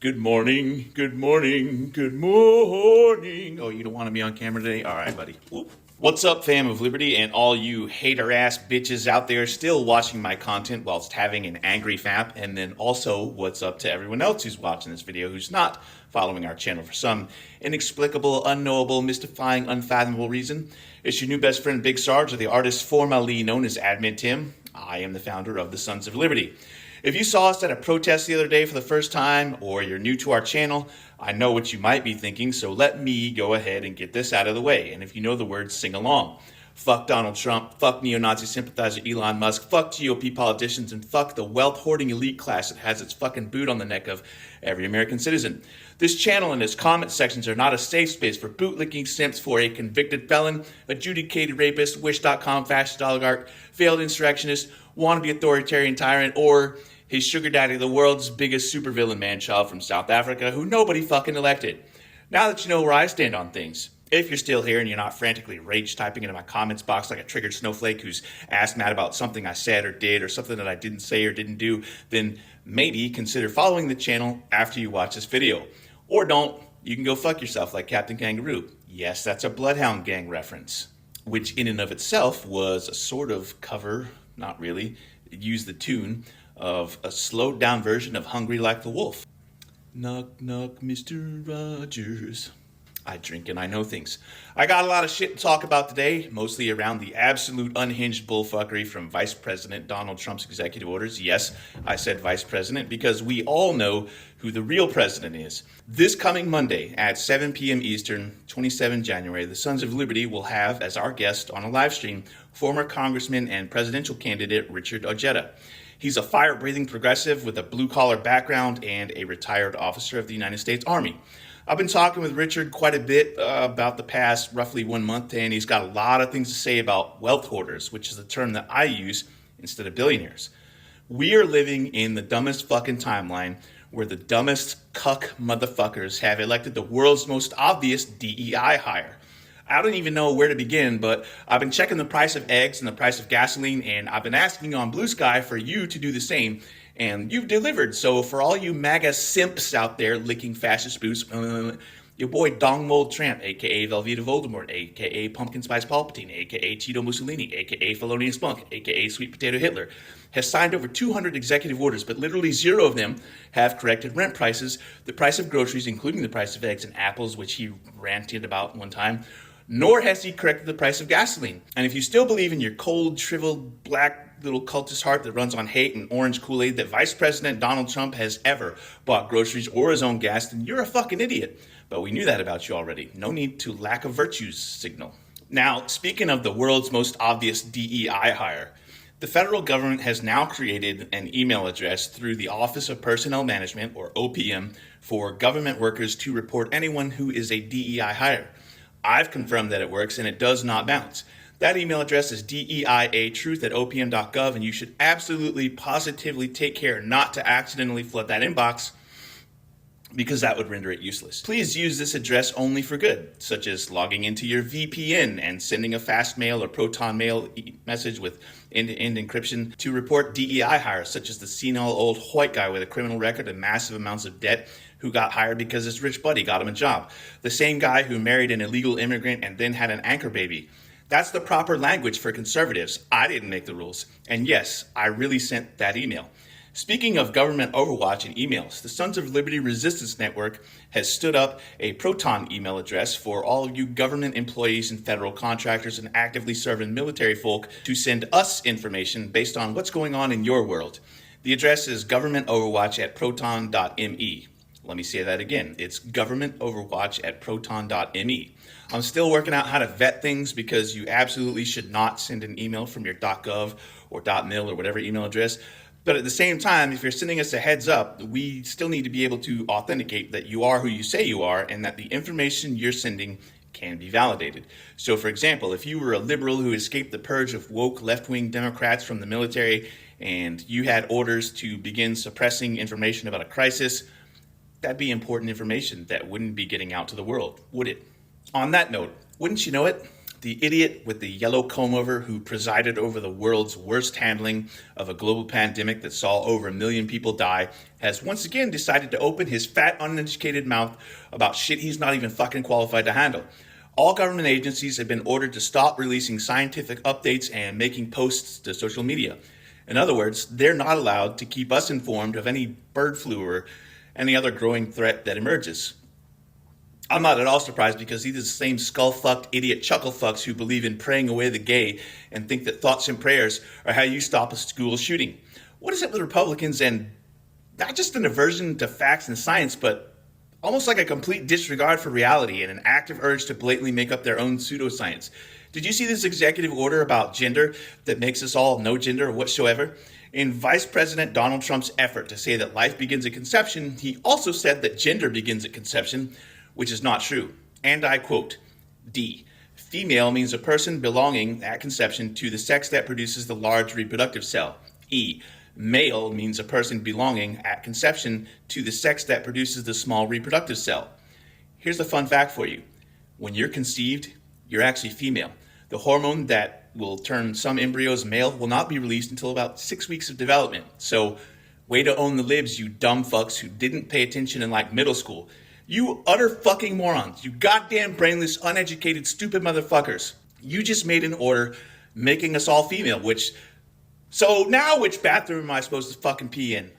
Good morning, good morning, good morning. Oh, you don't want to be on camera today? All right, buddy. Whoop. What's up, fam of Liberty, and all you hater-ass bitches out there still watching my content whilst having an angry fap, and then also what's up to everyone else who's watching this video who's not following our channel for some inexplicable, unknowable, mystifying, unfathomable reason. It's your new best friend, Big Sarge, or the artist formerly known as Admin Tim. I am the founder of the Sons of Liberty. If you saw us at a protest the other day for the first time, or you're new to our channel, I know what you might be thinking, so let me go ahead and get this out of the way. And if you know the words, sing along. Fuck Donald Trump, fuck neo-Nazi sympathizer Elon Musk, fuck GOP politicians, and fuck the wealth-hoarding elite class that has its fucking boot on the neck of every American citizen. This channel and its comment sections are not a safe space for bootlicking simps for a convicted felon, adjudicated rapist, Wish.com fascist oligarch, failed insurrectionist, wannabe authoritarian tyrant, or his sugar daddy, the world's biggest supervillain man-child from South Africa, who nobody fucking elected. Now that you know where I stand on things, if you're still here and you're not frantically rage typing into my comments box like a triggered snowflake who's ass mad about something I said or did or something that I didn't say or didn't do, then maybe consider following the channel after you watch this video. Or don't, you can go fuck yourself like Captain Kangaroo. Yes, that's a Bloodhound Gang reference, which in and of itself was a sort of cover, not really. It used the tune of a slowed down version of Hungry Like the Wolf. Knock, knock, Mr. Rogers. I drink and I know things. I got a lot of shit to talk about today, mostly around the absolute unhinged bullfuckery from Vice President Donald Trump's executive orders. Yes, I said Vice President because we all know who the real president is. This coming Monday at 7 p.m. Eastern, 27 January, the Sons of Liberty will have as our guest on a live stream former Congressman and presidential candidate Richard Ojeda. He's a fire-breathing progressive with a blue-collar background and a retired officer of the United States Army. I've been talking with Richard quite a bit about the past roughly 1 month, and he's got a lot of things to say about wealth hoarders, which is the term that I use instead of billionaires. We are living in the dumbest fucking timeline where the dumbest cuck motherfuckers have elected the world's most obvious DEI hire. I don't even know where to begin, but I've been checking the price of eggs and the price of gasoline, and I've been asking on Blue Sky for you to do the same, and you've delivered. So for all you MAGA simps out there licking fascist boots, your boy Dong Mold Tramp, a.k.a. Velveeta Voldemort, a.k.a. Pumpkin Spice Palpatine, a.k.a. Tito Mussolini, a.k.a. Felonious Monk, a.k.a. Sweet Potato Hitler, has signed over 200 executive orders, but literally zero of them have corrected rent prices, the price of groceries, including the price of eggs and apples, which he ranted about one time, nor has he corrected the price of gasoline. And if you still believe in your cold, shriveled, black little cultist heart that runs on hate and orange Kool-Aid that Vice President Donald Trump has ever bought groceries or his own gas, then you're a fucking idiot. But we knew that about you already. No need to lack of virtues signal. Now, speaking of the world's most obvious DEI hire, the federal government has now created an email address through the Office of Personnel Management, or OPM, for government workers to report anyone who is a DEI hire. I've confirmed that it works, and it does not bounce. That email address is deiatruth@opm.gov, and you should absolutely, positively take care not to accidentally flood that inbox, because that would render it useless. Please use this address only for good, such as logging into your VPN and sending a fast mail or proton mail message with end-to-end encryption to report DEI hires, such as the senile old white guy with a criminal record and massive amounts of debt who got hired because his rich buddy got him a job. The same guy who married an illegal immigrant and then had an anchor baby. That's the proper language for conservatives. I didn't make the rules. And yes, I really sent that email. Speaking of Government Overwatch and emails, the Sons of Liberty Resistance Network has stood up a Proton email address for all of you government employees and federal contractors and actively serving military folk to send us information based on what's going on in your world. The address is governmentoverwatch@proton.me. Let me say that again. It's governmentoverwatch@proton.me. I'm still working out how to vet things because you absolutely should not send an email from your .gov or .mil or whatever email address. But at the same time, if you're sending us a heads up, we still need to be able to authenticate that you are who you say you are and that the information you're sending can be validated. So for example, if you were a liberal who escaped the purge of woke left-wing Democrats from the military and you had orders to begin suppressing information about a crisis, that'd be important information that wouldn't be getting out to the world, would it? On that note, wouldn't you know it? The idiot with the yellow comb-over who presided over the world's worst handling of a global pandemic that saw over 1 million people die has once again decided to open his fat, uneducated mouth about shit he's not even fucking qualified to handle. All government agencies have been ordered to stop releasing scientific updates and making posts to social media. In other words, they're not allowed to keep us informed of any bird flu or any other growing threat that emerges. I'm not at all surprised because these are the same skull-fucked idiot chuckle-fucks who believe in praying away the gay and think that thoughts and prayers are how you stop a school shooting. What is it with Republicans and not just an aversion to facts and science, but almost like a complete disregard for reality and an active urge to blatantly make up their own pseudoscience? Did you see this executive order about gender that makes us all no gender whatsoever? In Vice President Donald Trump's effort to say that life begins at conception, he also said that gender begins at conception, which is not true. And I quote, D, female means a person belonging at conception to the sex that produces the large reproductive cell. E, male means a person belonging at conception to the sex that produces the small reproductive cell. Here's a fun fact for you. When you're conceived, you're actually female. The hormone that will turn some embryos male will not be released until about 6 weeks of development. So, way to own the libs, you dumb fucks who didn't pay attention in like middle school. You utter fucking morons. You goddamn brainless, uneducated, stupid motherfuckers. You just made an order making us all female, so now which bathroom am I supposed to fucking pee in?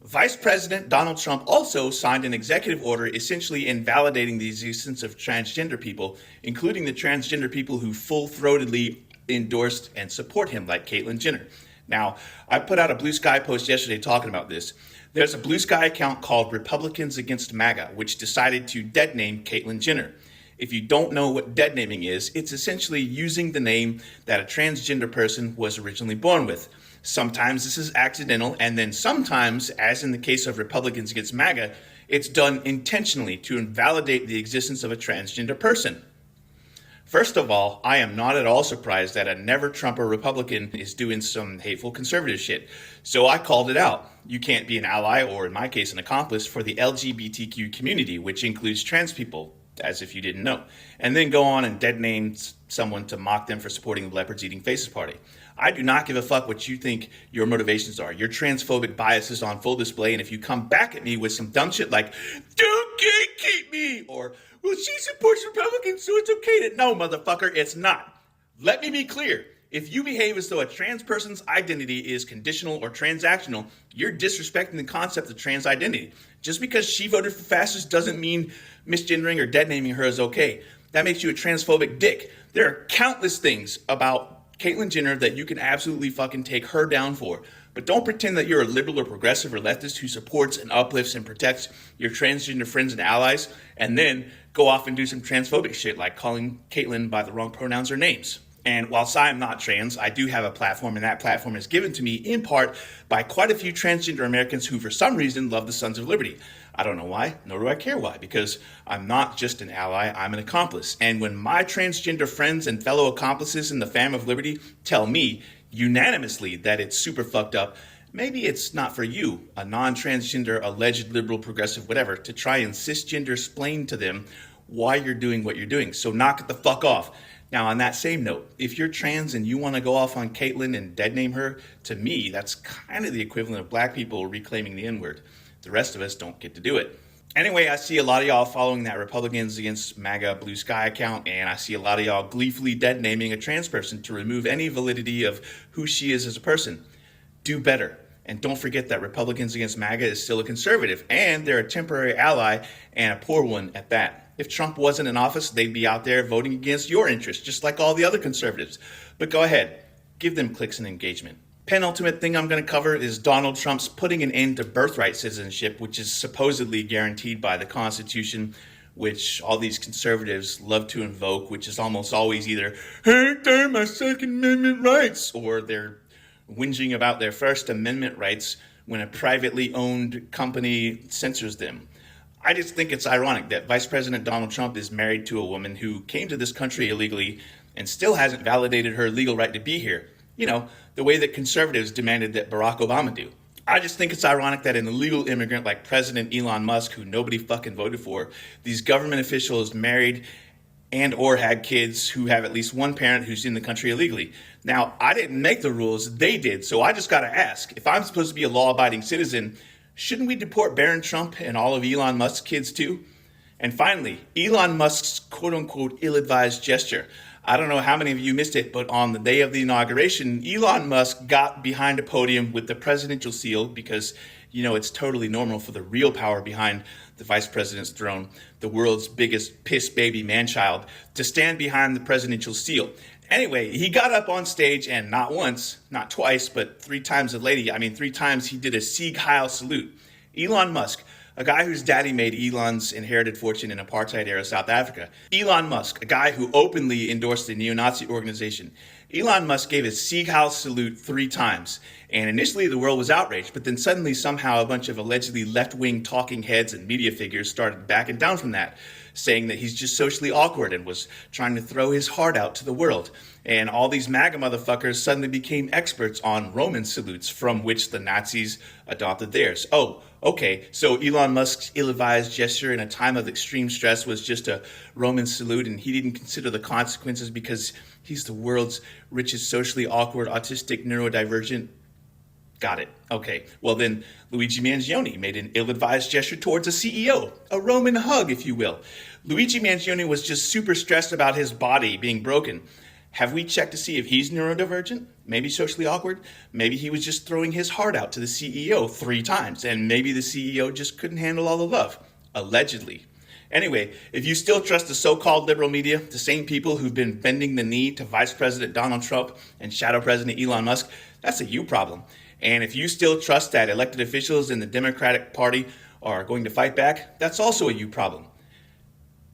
Vice President Donald Trump also signed an executive order essentially invalidating the existence of transgender people, including the transgender people who full-throatedly endorsed and support him, like Caitlyn Jenner. Now, I put out a Blue Sky post yesterday talking about this. There's a Blue Sky account called Republicans Against MAGA, which decided to deadname Caitlyn Jenner. If you don't know what deadnaming is, it's essentially using the name that a transgender person was originally born with. Sometimes this is accidental, and then sometimes, as in the case of Republicans Against MAGA, it's done intentionally to invalidate the existence of a transgender person. First of all, I am not at all surprised that a never-Trumper Republican is doing some hateful conservative shit. So I called it out. You can't be an ally, or in my case, an accomplice, for the LGBTQ community, which includes trans people, as if you didn't know, and then go on and deadname someone to mock them for supporting the Leopards Eating Faces party. I do not give a fuck what you think your motivations are. Your transphobic bias is on full display, and if you come back at me with some dumb shit like, don't gatekeep me, or, well, she supports Republicans, so it's okay to... No, motherfucker, it's not. Let me be clear. If you behave as though a trans person's identity is conditional or transactional, you're disrespecting the concept of trans identity. Just because she voted for fascist doesn't mean misgendering or deadnaming her is okay. That makes you a transphobic dick. There are countless things about Caitlyn Jenner that you can absolutely fucking take her down for. But don't pretend that you're a liberal or progressive or leftist who supports and uplifts and protects your transgender friends and allies, and then go off and do some transphobic shit like calling Caitlyn by the wrong pronouns or names. And whilst I am not trans, I do have a platform, and that platform is given to me in part by quite a few transgender Americans who, for some reason, love the Sons of Liberty. I don't know why, nor do I care why, because I'm not just an ally, I'm an accomplice. And when my transgender friends and fellow accomplices in the fam of Liberty tell me unanimously that it's super fucked up, maybe it's not for you, a non-transgender, alleged liberal, progressive, whatever, to try and cisgender explain to them why you're doing what you're doing. So knock it the fuck off. Now, on that same note, if you're trans and you want to go off on Caitlyn and deadname her, to me, that's kind of the equivalent of black people reclaiming the N-word. The rest of us don't get to do it. Anyway, I see a lot of y'all following that Republicans Against MAGA Blue Sky account, and I see a lot of y'all gleefully deadnaming a trans person to remove any validity of who she is as a person. Do better. And don't forget that Republicans Against MAGA is still a conservative, and they're a temporary ally, and a poor one at that. If Trump wasn't in office, they'd be out there voting against your interests, just like all the other conservatives. But go ahead, give them clicks and engagement. Penultimate thing I'm going to cover is Donald Trump's putting an end to birthright citizenship, which is supposedly guaranteed by the Constitution, which all these conservatives love to invoke, which is almost always either, hey, they're my Second Amendment rights, or they're whinging about their First Amendment rights when a privately owned company censors them. I just think it's ironic that Vice President Donald Trump is married to a woman who came to this country illegally and still hasn't validated her legal right to be here. You know, the way that conservatives demanded that Barack Obama do. I just think it's ironic that an illegal immigrant like President Elon Musk, who nobody fucking voted for, these government officials married and or had kids who have at least one parent who's in the country illegally. Now, I didn't make the rules, they did, so I just gotta ask, if I'm supposed to be a law-abiding citizen, shouldn't we deport Barron Trump and all of Elon Musk's kids too? And finally, Elon Musk's quote-unquote ill-advised gesture. I don't know how many of you missed it, but on the day of the inauguration, Elon Musk got behind a podium with the presidential seal because, you know, it's totally normal for the real power behind the vice president's throne, the world's biggest piss baby man-child, to stand behind the presidential seal. Anyway, he got up on stage and not once, not twice, but 3 times three times he did a Sieg Heil salute. Elon Musk, a guy whose daddy made Elon's inherited fortune in apartheid-era South Africa. Elon Musk, a guy who openly endorsed the neo-Nazi organization. Elon Musk gave a Sieg Heil salute 3 times. And initially the world was outraged, but then suddenly somehow a bunch of allegedly left-wing talking heads and media figures started backing down from that, saying that he's just socially awkward and was trying to throw his heart out to the world. And all these MAGA motherfuckers suddenly became experts on Roman salutes, from which the Nazis adopted theirs. Oh, okay, so Elon Musk's ill-advised gesture in a time of extreme stress was just a Roman salute, and he didn't consider the consequences because he's the world's richest socially awkward, autistic, neurodivergent. Got it. Okay. Well, then Luigi Mangione made an ill-advised gesture towards a CEO, a Roman hug, if you will. Luigi Mangione was just super stressed about his body being broken. Have we checked to see if he's neurodivergent? Maybe socially awkward? Maybe he was just throwing his heart out to the CEO 3 times, and maybe the CEO just couldn't handle all the love. Allegedly. Anyway, if you still trust the so-called liberal media, the same people who've been bending the knee to Vice President Donald Trump and Shadow President Elon Musk, that's a you problem. And if you still trust that elected officials in the Democratic Party are going to fight back, that's also a you problem.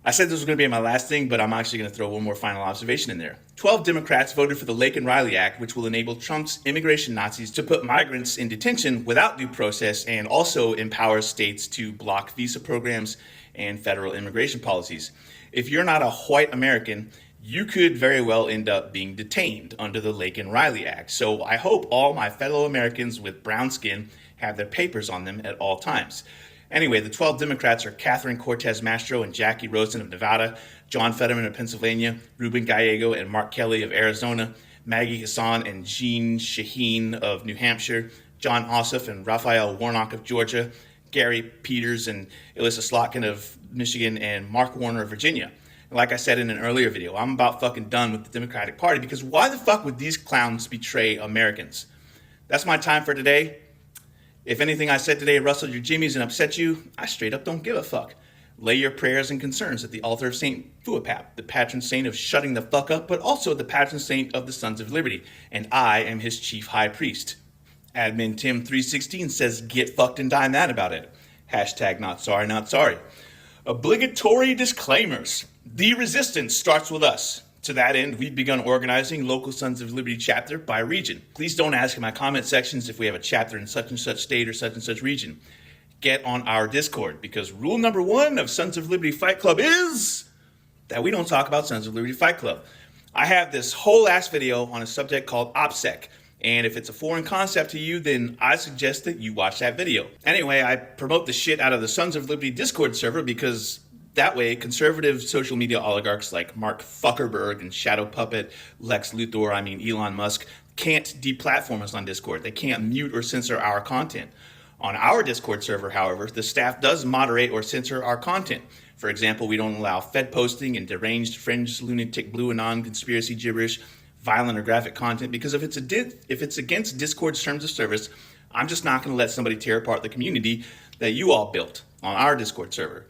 I said this was going to be my last thing, but I'm actually going to throw one more final observation in there. 12 Democrats voted for the Laken Reilly Act, which will enable Trump's immigration Nazis to put migrants in detention without due process, and also empowers states to block visa programs and federal immigration policies. If you're not a white American, you could very well end up being detained under the Laken Reilly Act. So I hope all my fellow Americans with brown skin have their papers on them at all times. Anyway, the 12 Democrats are Catherine Cortez Masto and Jackie Rosen of Nevada, John Fetterman of Pennsylvania, Ruben Gallego and Mark Kelly of Arizona, Maggie Hassan and Jean Shaheen of New Hampshire, John Ossoff and Raphael Warnock of Georgia, Gary Peters and Elissa Slotkin of Michigan, and Mark Warner of Virginia. And like I said in an earlier video, I'm about fucking done with the Democratic Party, because why the fuck would these clowns betray Americans? That's my time for today. If anything I said today rustled your jimmies and upset you, I straight up don't give a fuck. Lay your prayers and concerns at the altar of St. Fuapap, the patron saint of shutting the fuck up, but also the patron saint of the Sons of Liberty, and I am his chief high priest. Admin Tim316 says get fucked and die mad about it. Hashtag not sorry, not sorry. Obligatory disclaimers. The resistance starts with us. To that end, we've begun organizing local Sons of Liberty chapter by region. Please don't ask in my comment sections if we have a chapter in such and such state or such and such region. Get on our Discord, because rule number 1 of Sons of Liberty Fight Club is that we don't talk about Sons of Liberty Fight Club. I have this whole ass video on a subject called OPSEC, and if it's a foreign concept to you, then I suggest that you watch that video. Anyway, I promote the shit out of the Sons of Liberty Discord server because that way, conservative social media oligarchs like Mark Zuckerberg and Shadow Puppet, Lex Luthor, Elon Musk, can't deplatform us on Discord. They can't mute or censor our content. On our Discord server, however, the staff does moderate or censor our content. For example, we don't allow Fed posting and deranged, fringe, lunatic, blue anon, conspiracy gibberish, violent or graphic content, because if it's against Discord's terms of service, I'm just not going to let somebody tear apart the community that you all built on our Discord server.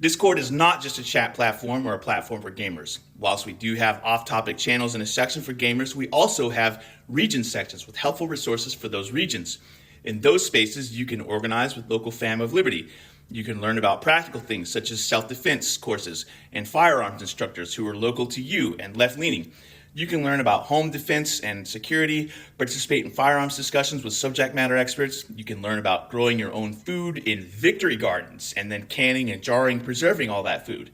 Discord is not just a chat platform or a platform for gamers. Whilst we do have off-topic channels and a section for gamers, we also have region sections with helpful resources for those regions. In those spaces, you can organize with local fam of liberty. You can learn about practical things such as self-defense courses and firearms instructors who are local to you and left-leaning. You can learn about home defense and security, participate in firearms discussions with subject matter experts. You can learn about growing your own food in victory gardens and then canning and jarring, preserving all that food.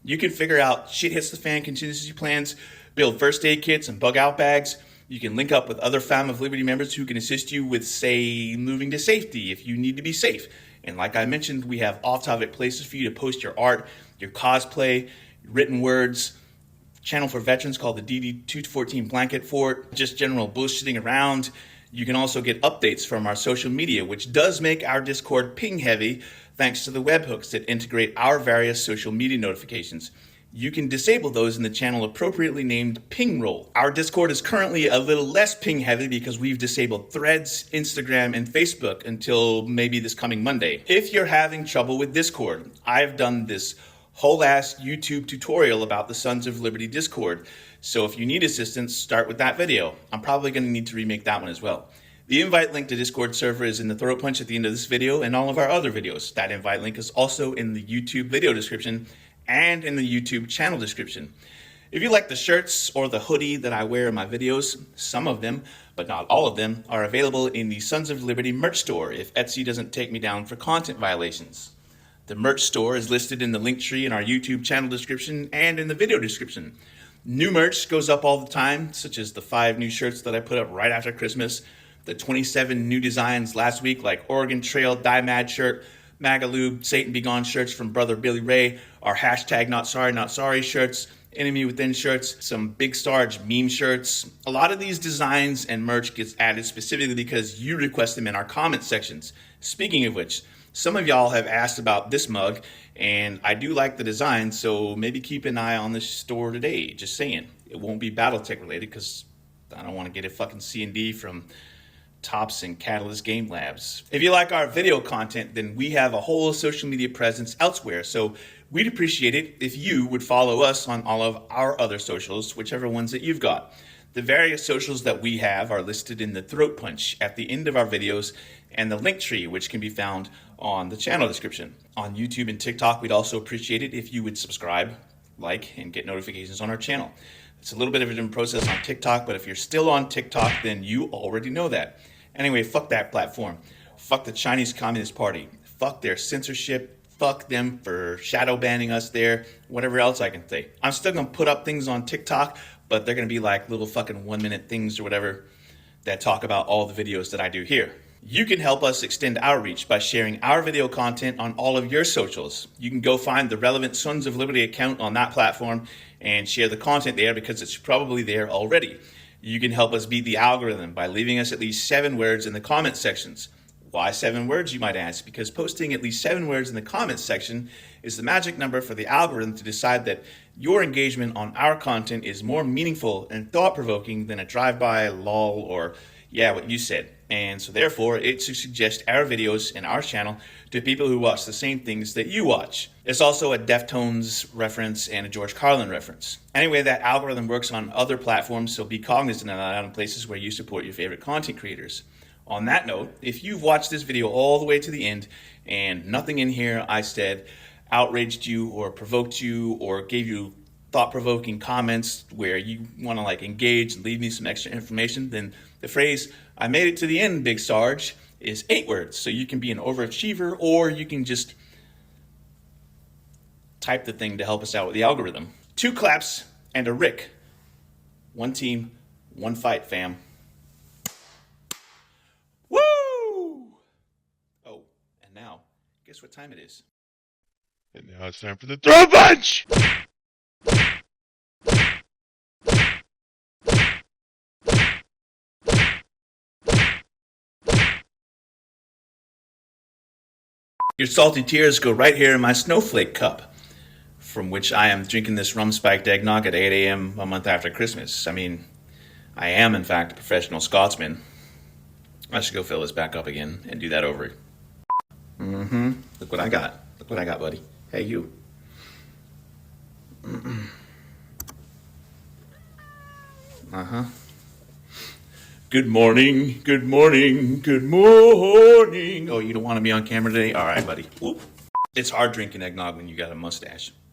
You can figure out shit hits the fan contingency plans, build first aid kits and bug out bags. You can link up with other Fam of Liberty members who can assist you with, say, moving to safety if you need to be safe. And like I mentioned, we have off-topic places for you to post your art, your cosplay, written words, channel for veterans called the DD214 Blanket Fort, just general bullshitting around. You can also get updates from our social media, which does make our Discord ping heavy thanks to the webhooks that integrate our various social media notifications. You can disable those in the channel appropriately named ping role. Our Discord is currently a little less ping heavy because we've disabled Threads, Instagram, and Facebook until maybe this coming Monday. If you're having trouble with Discord, I've done this whole ass YouTube tutorial about the Sons of Liberty Discord. So if you need assistance, start with that video. I'm probably going to need to remake that one as well. The invite link to Discord server is in the Throatpunch at the end of this video and all of our other videos. That invite link is also in the YouTube video description and in the YouTube channel description. If you like the shirts or the hoodie that I wear in my videos, some of them, but not all of them, are available in the Sons of Liberty merch store if Etsy doesn't take me down for content violations. The merch store is listed in the link tree in our YouTube channel description and in the video description. New merch goes up all the time, such as the 5 new shirts that I put up right after Christmas, the 27 new designs last week like Oregon Trail Die Mad shirt, Magalube, Satan Be Gone shirts from Brother Billy Ray, our hashtag Not Sorry shirts, Enemy Within shirts, some Big Sarge meme shirts. A lot of these designs and merch gets added specifically because you request them in our comment sections. Speaking of which, some of y'all have asked about this mug, and I do like the design, so maybe keep an eye on the store today. Just saying. It won't be Battletech related because I don't want to get a fucking C&D from Tops and Catalyst Game Labs. If you like our video content, then we have a whole social media presence elsewhere, so we'd appreciate it if you would follow us on all of our other socials, whichever ones that you've got. The various socials that we have are listed in the Throatpunch at the end of our videos and the link tree, which can be found on the channel description. On YouTube and TikTok, we'd also appreciate it if you would subscribe, like, and get notifications on our channel. It's a little bit of a different process on TikTok, but if you're still on TikTok, then you already know that. Anyway, fuck that platform. Fuck the Chinese Communist Party. Fuck their censorship. Fuck them for shadow banning us there. Whatever else I can say. I'm still going to put up things on TikTok, but they're going to be like little fucking 1-minute things or whatever that talk about all the videos that I do here. You can help us extend our reach by sharing our video content on all of your socials. You can go find the relevant Sons of Liberty account on that platform and share the content there because it's probably there already. You can help us beat the algorithm by leaving us at least 7 words in the comment sections. Why 7 words, you might ask? Because posting at least 7 words in the comments section is the magic number for the algorithm to decide that your engagement on our content is more meaningful and thought-provoking than a drive-by, lol, or yeah, what you said. And so therefore, it should suggest our videos and our channel to people who watch the same things that you watch. It's also a Deftones reference and a George Carlin reference. Anyway, that algorithm works on other platforms, so be cognizant of that in places where you support your favorite content creators. On that note, if you've watched this video all the way to the end and nothing in here I said outraged you or provoked you or gave you thought-provoking comments where you want to like engage and leave me some extra information, then the phrase, "I made it to the end, Big Sarge," is 8 words. So you can be an overachiever or you can just type the thing to help us out with the algorithm. 2 claps and a Rick. 1 team, 1 fight, fam. Woo! Oh, and now, guess what time it is? And now it's time for the Throatpunch! Your salty tears go right here in my snowflake cup, from which I am drinking this rum-spiked eggnog at 8 a.m. a month after Christmas. I mean, I am, in fact, a professional Scotsman. I should go fill this back up again and do that over. Look what I got. Look what I got, buddy. Hey, you. Good morning, good morning, good morning. Oh, you don't want to be on camera today? All right, buddy. Whoop. It's hard drinking eggnog when you got a mustache.